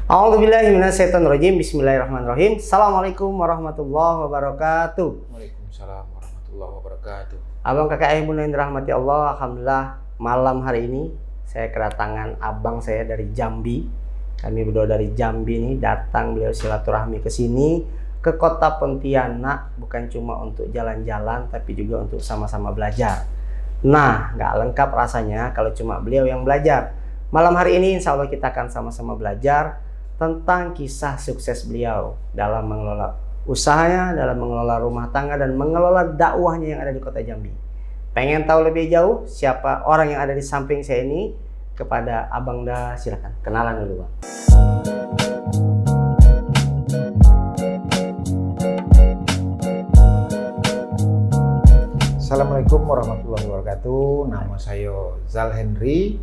A'udzubillahi minasyaitonirrajim. Bismillahirrahmanirrahim. Assalamualaikum warahmatullahi wabarakatuh. Waalaikumsalam warahmatullahi wabarakatuh. Abang kakak ibu yang dirahmati Allah, alhamdulillah malam hari ini saya kedatangan abang saya dari Jambi. Kami berdua dari Jambi nih datang, beliau silaturahmi ke sini ke kota Pontianak, bukan cuma untuk jalan-jalan tapi juga untuk sama-sama belajar. Nah, nggak lengkap rasanya kalau cuma beliau yang belajar. Malam hari ini insya Allah kita akan sama-sama belajar tentang kisah sukses beliau dalam mengelola usahanya, dalam mengelola rumah tangga, dan mengelola dakwahnya yang ada di kota Jambi. Pengen tahu lebih jauh siapa orang yang ada di samping saya ini? Kepada Abang Da, silakan kenalan dulu, Bang. Assalamualaikum warahmatullahi wabarakatuh. Nama saya Zal Henry,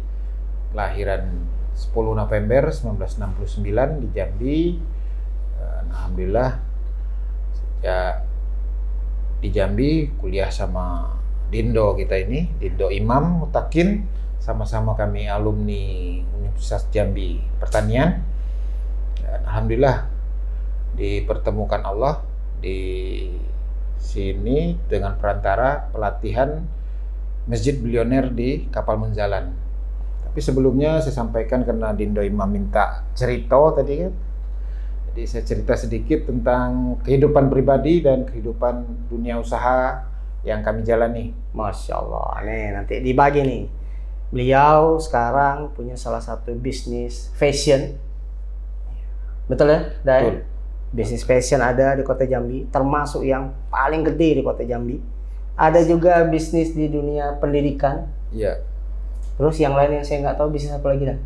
kelahiran 10 November 1969 di Jambi. Alhamdulillah sejak di Jambi kuliah sama Dindo kita ini, Dindo Imam Mutakin. Sama-sama kami alumni Universitas Jambi Pertanian. Dan alhamdulillah dipertemukan Allah di sini dengan perantara pelatihan Masjid Bilioner di Kapal Munzalan. Tapi sebelumnya saya sampaikan karena Dindo Imam minta cerita tadi kan. Jadi saya cerita sedikit tentang kehidupan pribadi dan kehidupan dunia usaha yang kami jalani. Masya Allah, nih nanti dibagi nih. Beliau sekarang punya salah satu bisnis fashion. Betul ya? Betul. Bisnis fashion ada di kota Jambi, termasuk yang paling gede di kota Jambi. Ada juga bisnis di dunia pendidikan. Iya. Terus yang lain yang saya nggak tahu bisnis apa lagi dah?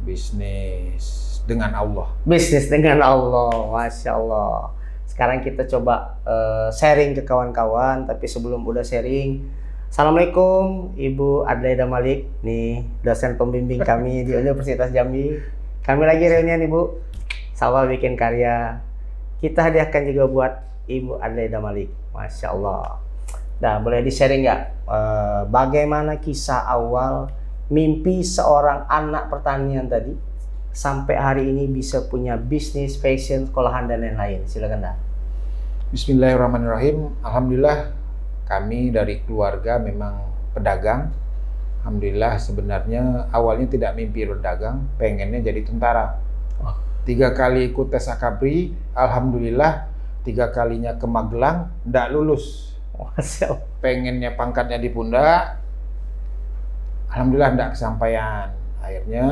Bisnis dengan Allah. Bisnis dengan Allah, Masya Allah. Sekarang kita coba sharing ke kawan-kawan, tapi sebelum udah sharing, Assalamualaikum Ibu Adlaida Malik, nih dosen pembimbing kami di Universitas Jambi. Kami lagi reunian Ibu, sama bikin karya. Kita hadiahkan juga buat Ibu Adlaida Malik, Masya Allah. Nah, boleh di-sharing nggak bagaimana kisah awal mimpi seorang anak pertanian tadi sampai hari ini bisa punya bisnis fashion, sekolahan, dan lain-lain? Silakan dah. Bismillahirrahmanirrahim. Alhamdulillah kami dari keluarga memang pedagang. Alhamdulillah sebenarnya awalnya tidak mimpi berdagang, pengennya jadi tentara. 3 kali ikut tes akabri, alhamdulillah 3 kalinya ke Magelang, tidak lulus. Pengennya pangkatnya di pundak, alhamdulillah tidak kesampaian. Akhirnya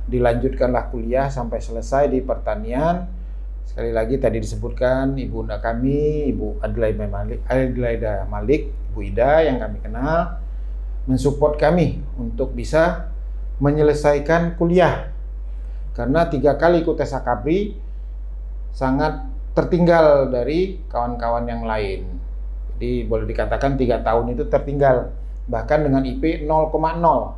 dilanjutkanlah kuliah sampai selesai di pertanian. Sekali lagi tadi disebutkan ibunda kami, Ibu Adlaida Malik, Ibu Ida yang kami kenal, mensupport kami untuk bisa menyelesaikan kuliah. Karena 3 kali ikut tes akabri sangat tertinggal dari kawan-kawan yang lain. Jadi boleh dikatakan 3 tahun itu tertinggal, bahkan dengan IP 0,0.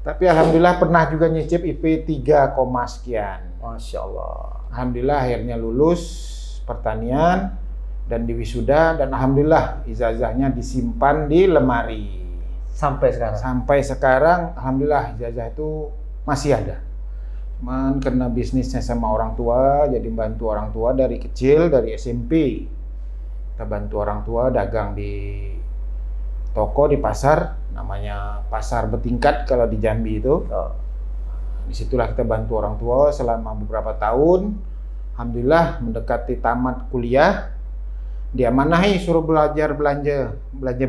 Tapi alhamdulillah pernah juga nyicip IP 3, sekian. Masya Allah. Alhamdulillah akhirnya lulus pertanian dan diwisuda, dan alhamdulillah ijazahnya disimpan di lemari. Sampai sekarang? Sampai sekarang alhamdulillah ijazah itu masih ada. Cuman karena bisnisnya sama orang tua, jadi bantu orang tua dari kecil, dari SMP. Kita bantu orang tua dagang di toko, di pasar, namanya pasar bertingkat kalau di Jambi itu. Disitulah kita bantu orang tua selama beberapa tahun. Alhamdulillah mendekati tamat kuliah, diamanahi suruh belanja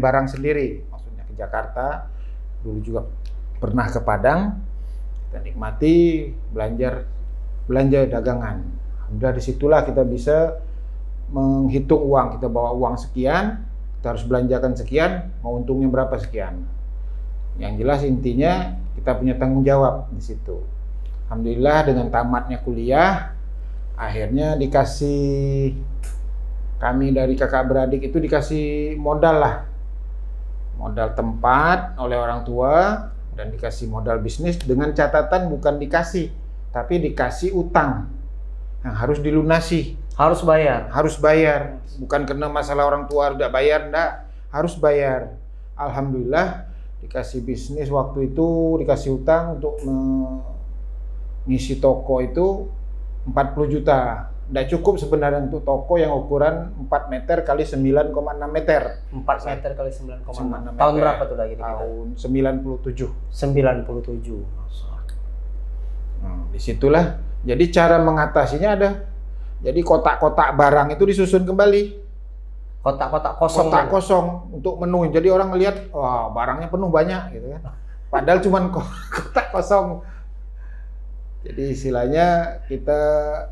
barang sendiri. Maksudnya ke Jakarta, dulu juga pernah ke Padang. Kita nikmati belanja dagangan. Alhamdulillah disitulah kita bisa menghitung uang. Kita bawa uang sekian, kita harus belanjakan sekian, mau untungnya berapa sekian. Yang jelas intinya kita punya tanggung jawab di situ. Alhamdulillah dengan tamatnya kuliah, akhirnya dikasih, kami dari kakak beradik itu dikasih modal lah. Modal tempat oleh orang tua dan dikasih modal bisnis dengan catatan bukan dikasih, tapi dikasih utang yang harus dilunasi. Harus bayar? Harus bayar. Bukan karena masalah orang tua udah bayar, enggak. Harus bayar. Alhamdulillah dikasih bisnis waktu itu, dikasih utang untuk ngisi toko itu 40 juta. Nggak cukup sebenarnya untuk toko yang ukuran 4 meter kali 9,6 meter. 4 meter kali 9,6. 9,6 Tahun meter. berapa tuh lagi? Tahun 97. 97. Disitulah. Jadi cara mengatasinya ada. Jadi kotak-kotak barang itu disusun kembali. Kotak-kotak kosong. Kotak kosong untuk menu. Jadi orang ngelihat, wah barangnya penuh banyak gitu kan. Padahal cuman kotak kosong. Jadi istilahnya kita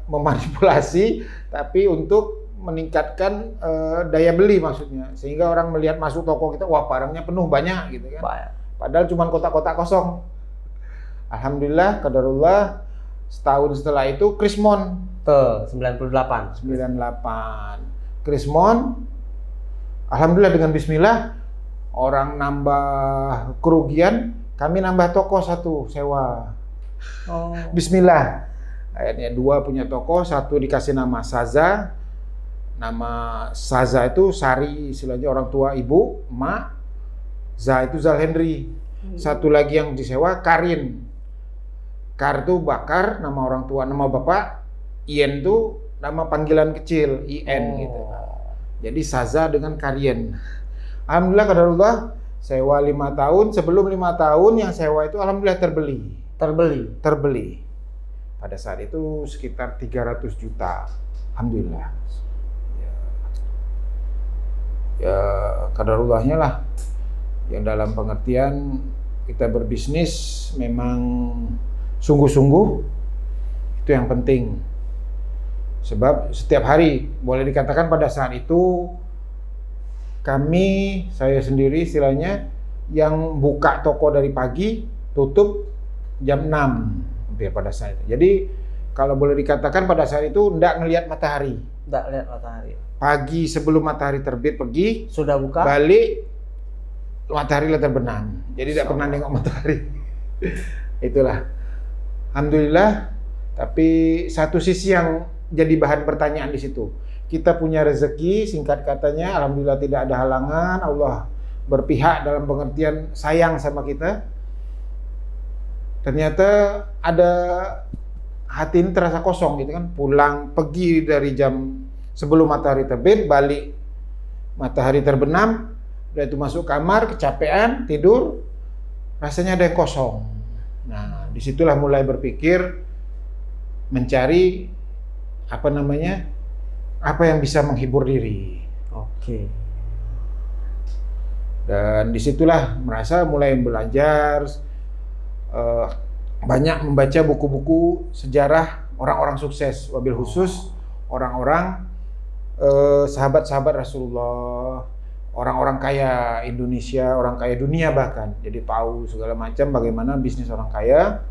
memanipulasi, tapi untuk meningkatkan daya beli maksudnya. Sehingga orang melihat masuk toko kita, wah barangnya penuh banyak gitu kan. Padahal cuman kotak-kotak kosong. Alhamdulillah, qadarullah, setahun setelah itu Krismon. Tuh, 98. Krismon, alhamdulillah dengan bismillah, orang nambah kerugian, kami nambah toko satu, sewa. Oh. Bismillah. Akhirnya 2 punya toko, 1 dikasih nama Saza. Nama Saza itu Sari, istilahnya orang tua ibu, emak. Za itu Zal Henry. 1 lagi yang disewa Karin. Kar itu Bakar, nama orang tua, nama bapak. Ien itu nama panggilan kecil, IN gitu. Jadi Saza dengan Karien. Alhamdulillah qadarullah, sewa 5 tahun. Sebelum 5 tahun yang sewa itu alhamdulillah terbeli. Pada saat itu sekitar 300 juta. Alhamdulillah. Ya qadarullahnya lah. Yang dalam pengertian kita berbisnis memang sungguh-sungguh, itu yang penting. Sebab setiap hari, boleh dikatakan pada saat itu kami, saya sendiri istilahnya, yang buka toko dari pagi, tutup jam 6 hampir pada saat itu. Jadi kalau boleh dikatakan pada saat itu enggak ngelihat matahari. Enggak lihat matahari. Pagi sebelum matahari terbit pergi, sudah buka, balik matahari lah terbenam. Jadi tidak pernah nengok matahari. Itulah. Alhamdulillah. Tapi satu sisi yang jadi bahan pertanyaan di situ. Kita punya rezeki, singkat katanya, alhamdulillah tidak ada halangan. Allah berpihak dalam pengertian sayang sama kita. Ternyata ada hati ini terasa kosong gitu kan. Pulang pergi dari jam sebelum matahari terbit, balik matahari terbenam, udah itu masuk kamar, kecapean, tidur, rasanya ada yang kosong. Nah, disitulah mulai berpikir mencari apa yang bisa menghibur diri. Oke. Dan disitulah merasa mulai belajar, banyak membaca buku-buku sejarah orang-orang sukses, wabil khusus orang-orang sahabat-sahabat Rasulullah, orang-orang kaya Indonesia, orang kaya dunia bahkan. Jadi tahu segala macam bagaimana bisnis orang kaya,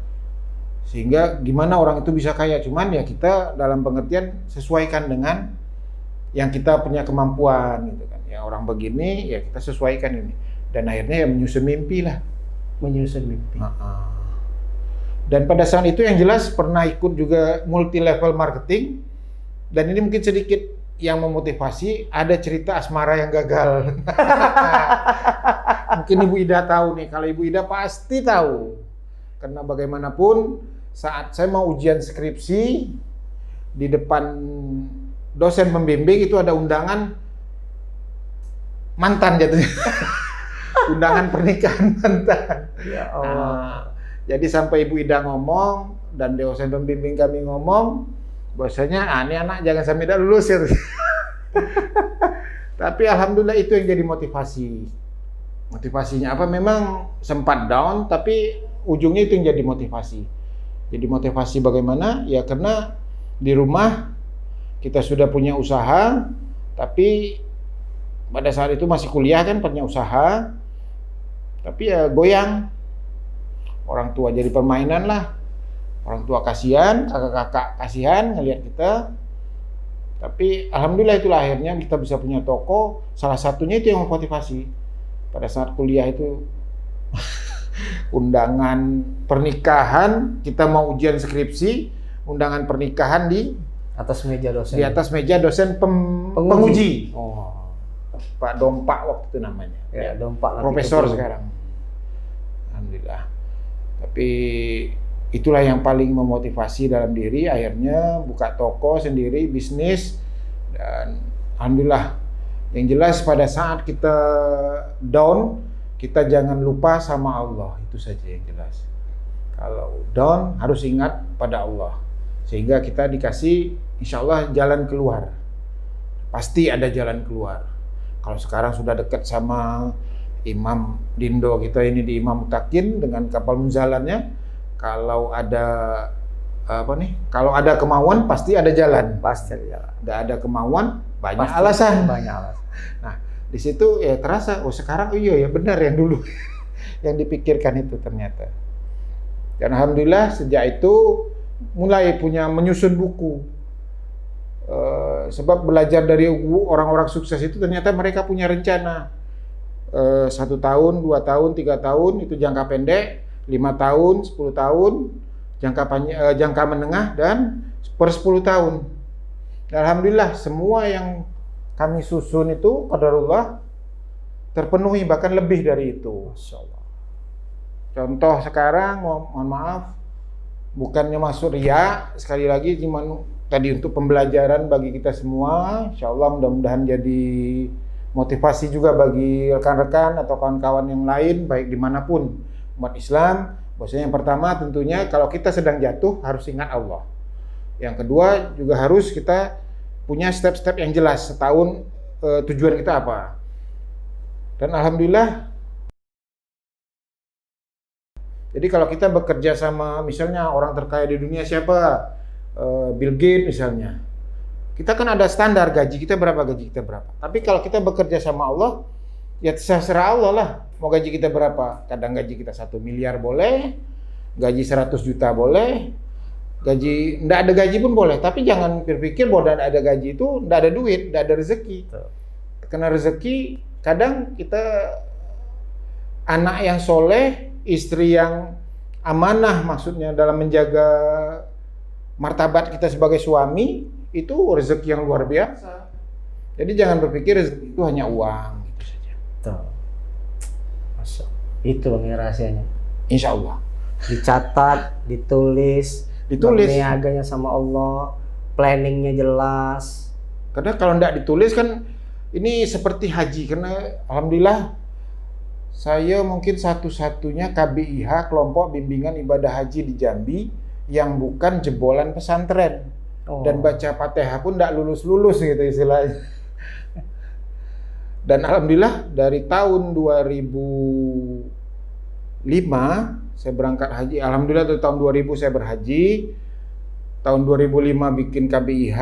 sehingga gimana orang itu bisa kaya. Cuman ya kita dalam pengertian sesuaikan dengan yang kita punya kemampuan gitu kan. Ya orang begini ya kita sesuaikan ini. Dan akhirnya ya menyusun mimpi lah. Menyusun mimpi. Dan pada saat itu yang jelas pernah ikut juga multi level marketing. Dan ini mungkin sedikit yang memotivasi, ada cerita asmara yang gagal. Mungkin Ibu Ida tahu nih, kalau Ibu Ida pasti tahu. Karena bagaimanapun saat saya mau ujian skripsi, di depan dosen pembimbing itu ada undangan mantan jatuhnya. Undangan pernikahan mantan. Ya Allah. Jadi sampai Ibu Ida ngomong dan dosen pembimbing kami ngomong, bahwasanya ini anak jangan sampai tidak lulus ya. Tapi alhamdulillah itu yang jadi motivasi. Motivasinya apa? Memang sempat down, tapi ujungnya itu yang jadi motivasi. Jadi motivasi bagaimana? Ya karena di rumah kita sudah punya usaha, tapi pada saat itu masih kuliah kan, punya usaha, tapi ya goyang. Orang tua jadi permainan lah. Orang tua kasihan, kakak-kakak kasihan ngelihat kita. Tapi alhamdulillah itulah akhirnya kita bisa punya toko. Salah satunya itu yang memotivasi. Pada saat kuliah itu undangan pernikahan, kita mau ujian skripsi, undangan pernikahan di atas meja dosen. Di atas meja dosen penguji. Oh. Pak Dompak waktu itu namanya. Ya, Dompak. Profesor sekarang. Alhamdulillah. Tapi itulah yang paling memotivasi dalam diri. Akhirnya buka toko sendiri, bisnis, dan alhamdulillah. Yang jelas pada saat kita down, kita jangan lupa sama Allah, itu saja yang jelas. Kalau down harus ingat pada Allah, sehingga kita dikasih insya Allah jalan keluar. Pasti ada jalan keluar. Kalau sekarang sudah dekat sama Imam Dindo kita ini di Imam Mutakin dengan kapal munzalannya, kalau ada kalau ada kemauan pasti ada jalan. Pasti ada jalan. Nggak ada kemauan, banyak Pasti alasan. Banyak alasan. Nah, di situ ya terasa, oh sekarang iya ya benar yang dulu yang dipikirkan itu ternyata. Dan alhamdulillah sejak itu mulai menyusun buku. Sebab belajar dari orang-orang sukses itu ternyata mereka punya rencana. 1 tahun, 2 tahun, 3 tahun itu jangka pendek, 5 tahun, 10 tahun, jangka menengah, dan per 10 tahun. Dan alhamdulillah semua yang kami susun itu qadarullah terpenuhi, bahkan lebih dari itu. Masya Allah. Contoh sekarang, mohon maaf, bukannya masuk riya, sekali lagi cuma tadi untuk pembelajaran bagi kita semua. Insya Allah mudah-mudahan jadi motivasi juga bagi rekan-rekan atau kawan-kawan yang lain, baik dimanapun umat Islam. Bahwasanya yang pertama tentunya kalau kita sedang jatuh harus ingat Allah. Yang kedua juga harus kita punya step-step yang jelas setahun tujuan kita apa. Dan alhamdulillah, jadi kalau kita bekerja sama misalnya orang terkaya di dunia siapa, Bill Gates misalnya, kita kan ada standar gaji kita berapa, gaji kita berapa. Tapi kalau kita bekerja sama Allah, ya terserah Allah lah mau gaji kita berapa. Kadang gaji kita 1 miliar boleh, gaji 100 juta boleh, gaji nggak ada gaji pun boleh. Tapi jangan berpikir bahwa nggak ada gaji itu nggak ada duit, nggak ada rezeki. Karena rezeki kadang kita anak yang soleh, istri yang amanah, maksudnya dalam menjaga martabat kita sebagai suami, itu rezeki yang luar biasa. Jadi jangan berpikir rezeki itu hanya uang, itu saja. Tuh. Masya Allah. Itu bang rahasianya. Insya Allah. Dicatat, ditulis, berniaganya sama Allah, planningnya jelas. Karena kalau tidak ditulis kan ini seperti haji, karena alhamdulillah saya mungkin satu-satunya KBIH, kelompok bimbingan ibadah haji di Jambi, yang bukan jebolan pesantren. Dan baca Fatihah pun tidak lulus-lulus gitu istilahnya. Dan alhamdulillah dari tahun 2005 saya berangkat haji. Alhamdulillah dari tahun 2000 saya berhaji. Tahun 2005 bikin KBIH.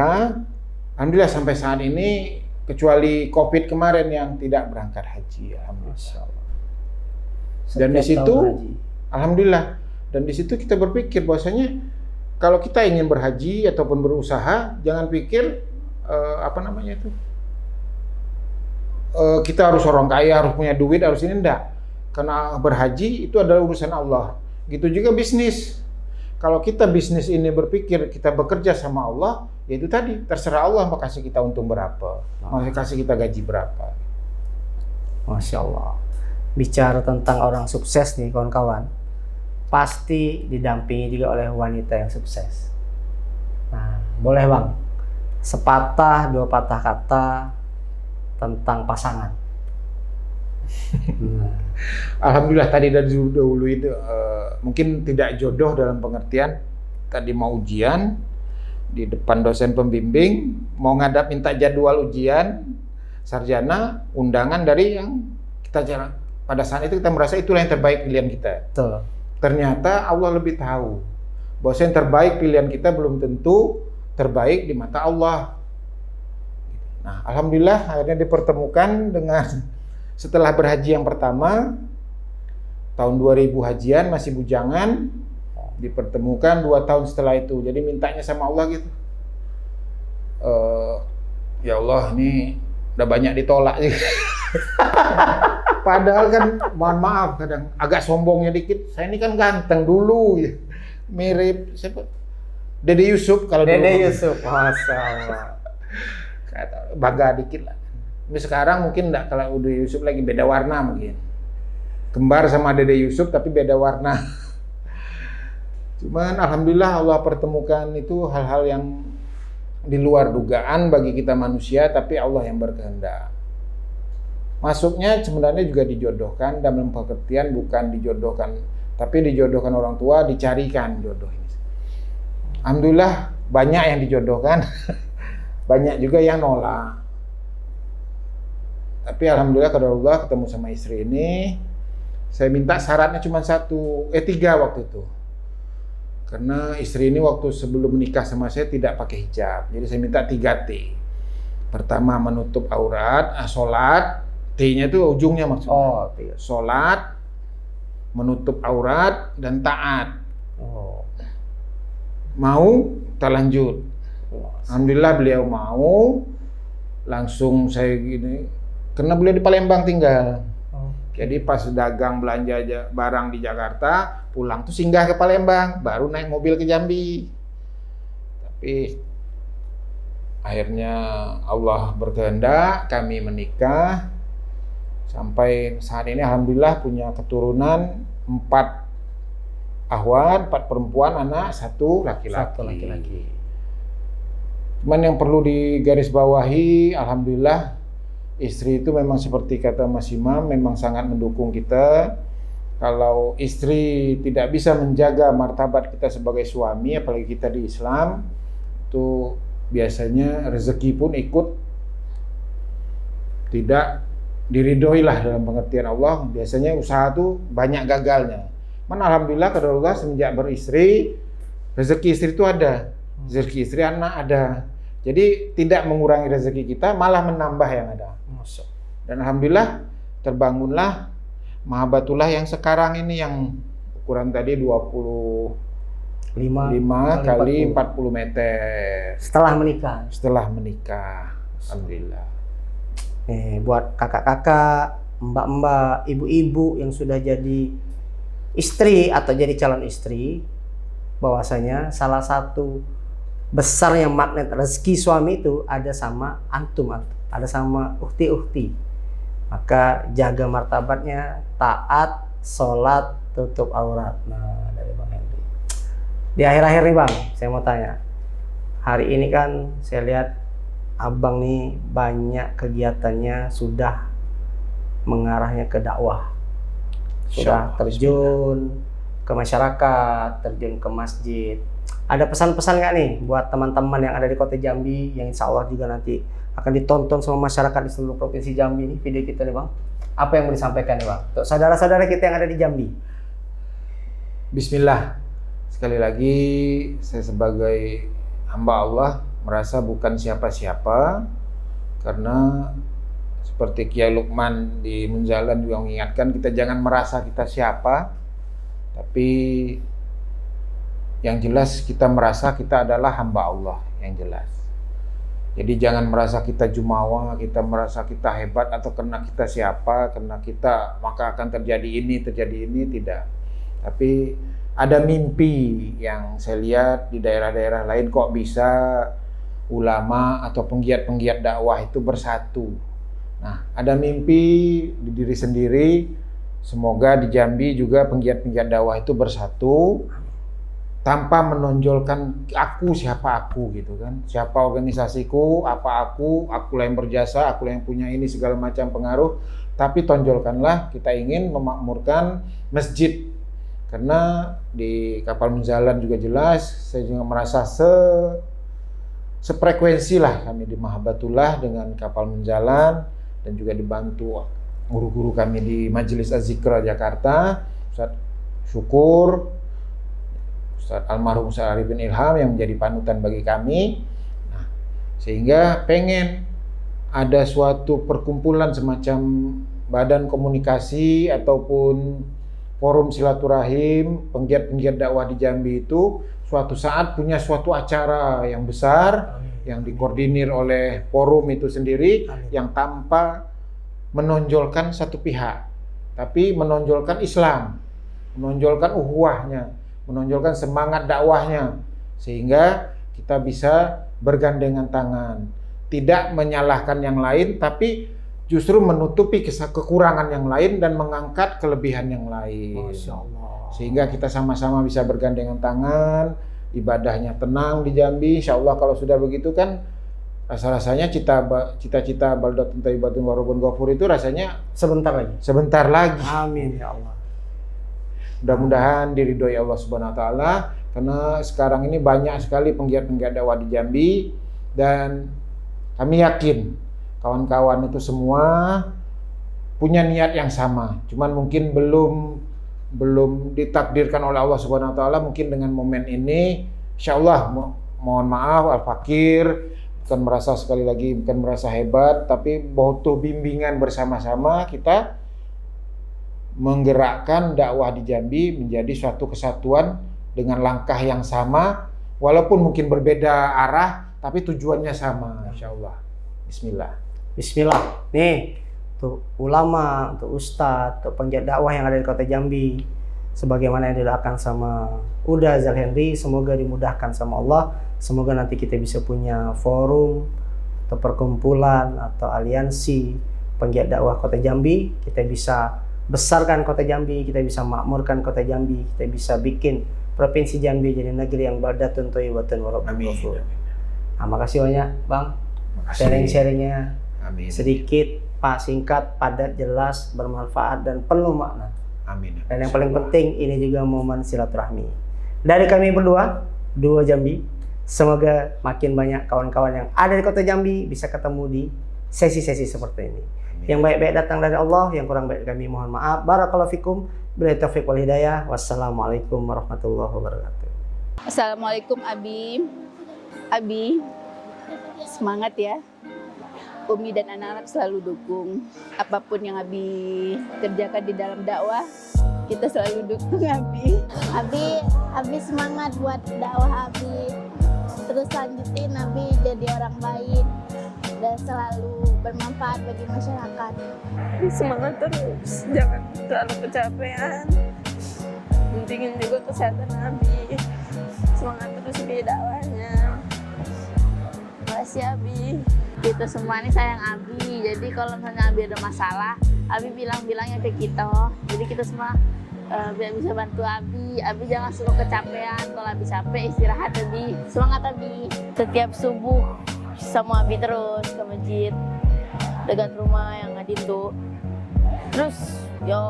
Alhamdulillah sampai saat ini, kecuali COVID kemarin yang tidak berangkat haji. Alhamdulillah. Dan di situ alhamdulillah, dan di situ kita berpikir bahwasanya kalau kita ingin berhaji ataupun berusaha, jangan pikir kita harus orang kaya, harus punya duit, harus ini, enggak. Karena berhaji itu adalah urusan Allah. Gitu juga bisnis. Kalau kita bisnis ini berpikir kita bekerja sama Allah, ya itu tadi, terserah Allah mau kasih kita untung berapa, mau kasih kita gaji berapa. Masya Allah. Bicara tentang orang sukses nih kawan-kawan, pasti didampingi juga oleh wanita yang sukses. Nah, boleh bang, sepatah dua patah kata tentang pasangan. Alhamdulillah tadi dari dulu itu mungkin tidak jodoh dalam pengertian tadi mau ujian di depan dosen pembimbing, mau ngadap minta jadwal ujian sarjana, undangan dari yang kita jalan. Pada saat itu kita merasa itulah yang terbaik pilihan kita. Betul. Ternyata Allah lebih tahu bahwa yang terbaik pilihan kita belum tentu terbaik di mata Allah. Nah, alhamdulillah akhirnya dipertemukan dengan setelah berhaji yang pertama tahun 2000 hajian masih bujangan, dipertemukan 2 tahun setelah itu. Jadi mintanya sama Allah gitu. Ya Allah, ini udah banyak ditolak sih. Padahal kan mohon maaf kadang agak sombongnya dikit. Saya ini kan ganteng dulu ya. Mirip siapa? Dede Yusuf kalau Dede Yusuf. Masya Allah. Bangga dikit lah. Tapi sekarang mungkin enggak, kalau udah Yusuf lagi beda warna mungkin. Kembar sama Dede Yusuf tapi beda warna. Cuman alhamdulillah Allah pertemukan itu hal-hal yang di luar dugaan bagi kita manusia, tapi Allah yang berkehendak. Masuknya sebenarnya juga dijodohkan, dalam pengertian bukan dijodohkan, tapi dijodohkan orang tua, dicarikan jodoh ini. Alhamdulillah banyak yang dijodohkan, banyak juga yang nolak. Tapi alhamdulillah kalau Allah ketemu sama istri ini, saya minta syaratnya cuma tiga waktu itu. Karena istri ini waktu sebelum menikah sama saya tidak pakai hijab, jadi saya minta 3T. Pertama menutup aurat, sholat, T-nya itu ujungnya maksudnya. Oh, iya. Sholat, menutup aurat, dan taat. Oh. Mau, kita lanjut. Alhamdulillah beliau mau. Langsung saya gini, karena beliau di Palembang tinggal. Jadi pas dagang belanja barang di Jakarta, pulang tuh singgah ke Palembang, baru naik mobil ke Jambi. Tapi akhirnya Allah berkehendak, kami menikah. Sampai saat ini alhamdulillah punya keturunan 4 ahwat, 4 perempuan, anak, 1 laki-laki. Cuman yang perlu digarisbawahi, alhamdulillah istri itu memang seperti kata Mas Imam, memang sangat mendukung kita. Kalau istri tidak bisa menjaga martabat kita sebagai suami, apalagi kita di Islam, itu biasanya rezeki pun ikut tidak diridhoi lah dalam pengertian Allah. Biasanya usaha tuh banyak gagalnya. Alhamdulillah kalau Allah semenjak beristri, rezeki istri itu ada, rezeki istri anak ada. Jadi tidak mengurangi rezeki kita, malah menambah yang ada. Dan alhamdulillah terbangunlah Mahabbatullah yang sekarang ini, yang ukuran tadi 25 kali 40 meter. Setelah menikah. Setelah menikah, alhamdulillah. Buat kakak-kakak, mbak-mbak, ibu-ibu yang sudah jadi istri atau jadi calon istri, bahwasanya salah satu besar yang magnet rezeki suami itu ada sama antum, ada sama ukhti-ukhti. Maka jaga martabatnya, taat, sholat, tutup aurat. Nah, dari Bang Henry. Di akhir-akhir nih Bang, saya mau tanya. Hari ini kan saya lihat Abang nih banyak kegiatannya sudah mengarahnya ke dakwah. Sudah terjun ke masyarakat, terjun ke masjid. Ada pesan-pesan nggak nih buat teman-teman yang ada di Kota Jambi, yang insya Allah juga nanti akan ditonton sama masyarakat di seluruh provinsi Jambi nih video kita nih Bang? Apa yang mau disampaikan nih Bang untuk saudara-saudara kita yang ada di Jambi? Bismillah. Sekali lagi saya sebagai hamba Allah merasa bukan siapa-siapa, karena seperti Kiai Luqman di Munzalan juga mengingatkan kita jangan merasa kita siapa, tapi yang jelas kita merasa kita adalah hamba Allah yang jelas. Jadi jangan merasa kita jumawa, kita merasa kita hebat atau karena kita siapa, karena kita maka akan terjadi ini, tidak. Tapi ada mimpi yang saya lihat di daerah-daerah lain, kok bisa ulama atau penggiat-penggiat dakwah itu bersatu. Nah, ada mimpi di diri sendiri, semoga di Jambi juga penggiat-penggiat dakwah itu bersatu tanpa menonjolkan aku siapa aku gitu kan, siapa organisasiku, apa aku lah yang berjasa, aku lah yang punya ini segala macam pengaruh, tapi tonjolkanlah kita ingin memakmurkan masjid. Karena di Kapal Munzalan juga jelas, saya juga merasa sefrekuensi lah kami di Mahabbatullah dengan Kapal Munzalan, dan juga dibantu guru-guru kami di Majelis Az-Zikra Jakarta, Ustaz Syukur, Ustaz almarhum Ustaz Arif bin Ilham yang menjadi panutan bagi kami. Nah, sehingga pengen ada suatu perkumpulan semacam badan komunikasi ataupun forum silaturahim penggiat-penggiat dakwah di Jambi itu suatu saat punya suatu acara yang besar yang dikoordinir oleh forum itu sendiri, yang tanpa menonjolkan satu pihak, tapi menonjolkan Islam, menonjolkan ukhuwahnya, menonjolkan semangat dakwahnya, sehingga kita bisa bergandengan tangan, tidak menyalahkan yang lain, tapi justru menutupi kekurangan yang lain dan mengangkat kelebihan yang lain. Masya Allah. Sehingga kita sama-sama bisa bergandengan tangan, ibadahnya tenang di Jambi. Insya Allah kalau sudah begitu kan, rasa-rasanya cita-cita baldatun thayyibatun wa rabbun ghafur itu rasanya Sebentar lagi. sebentar lagi. Amin ya Allah. Mudah-mudahan diridhoi Allah Subhanahu wa taala, karena sekarang ini banyak sekali penggiat-penggiat dakwah di Jambi, dan kami yakin kawan-kawan itu semua punya niat yang sama. Cuman mungkin belum ditakdirkan oleh Allah Subhanahu wa taala, mungkin dengan momen ini insyaallah mohon maaf al-fakir, bukan merasa sekali lagi bukan merasa hebat, tapi butuh bimbingan bersama-sama kita menggerakkan dakwah di Jambi menjadi suatu kesatuan dengan langkah yang sama, walaupun mungkin berbeda arah, tapi tujuannya sama, insyaallah. Bismillah. Bismillah. Nih, untuk ulama, untuk ustadz, untuk penggiat dakwah yang ada di Kota Jambi, sebagaimana yang didoakan sama Uda Zal Henry, semoga dimudahkan sama Allah. Semoga nanti kita bisa punya forum atau perkumpulan atau aliansi penggiat dakwah Kota Jambi. Kita bisa besarkan Kota Jambi, kita bisa makmurkan Kota Jambi, kita bisa bikin Provinsi Jambi jadi negeri yang baldatun thayyibatun wa rabbun ghafur. Nah, makasih banyak Bang. Sharing-sharingnya sedikit, Pak, singkat, padat, jelas, bermanfaat dan penuh makna. Amin. Dan yang paling penting ini juga momen silaturahmi. Dari kami berdua, Duo Jambi, semoga makin banyak kawan-kawan yang ada di Kota Jambi bisa ketemu di sesi-sesi seperti ini. Yang baik-baik datang dari Allah, yang kurang baik kami mohon maaf. Barakallahu fikum, billahi taufiq wal hidayah. Wassalamualaikum warahmatullahi wabarakatuh. Assalamualaikum Abi. Abi, semangat ya. Umi dan anak-anak selalu dukung. Apapun yang Abi kerjakan di dalam dakwah, kita selalu dukung Abi. Abi semangat buat dakwah Abi. Terus lanjutin Abi jadi orang baik dan selalu bermanfaat bagi masyarakat. Semangat terus, jangan terlalu kecapean. Pentingin juga kesehatan Abi. Semangat terus di dakwahnya. Makasih Abi. Kita semua ini sayang Abi. Jadi kalau misalnya Abi ada masalah, Abi bilangnya ke kita. Jadi kita semua biar bisa bantu Abi. Abi jangan suruh kecapean. Kalau Abi capek istirahat Abi. Semangat Abi. Setiap subuh sama Abi terus ke masjid dekat rumah yang Adin tuh. Terus yo,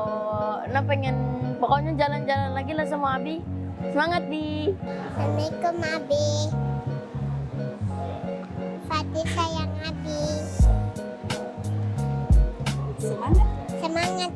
pengen pokoknya jalan-jalan lagi lah sama Abi. Semangat Bi. Assalamualaikum Abi. Fatih sayang Abi. Semangat. Semangat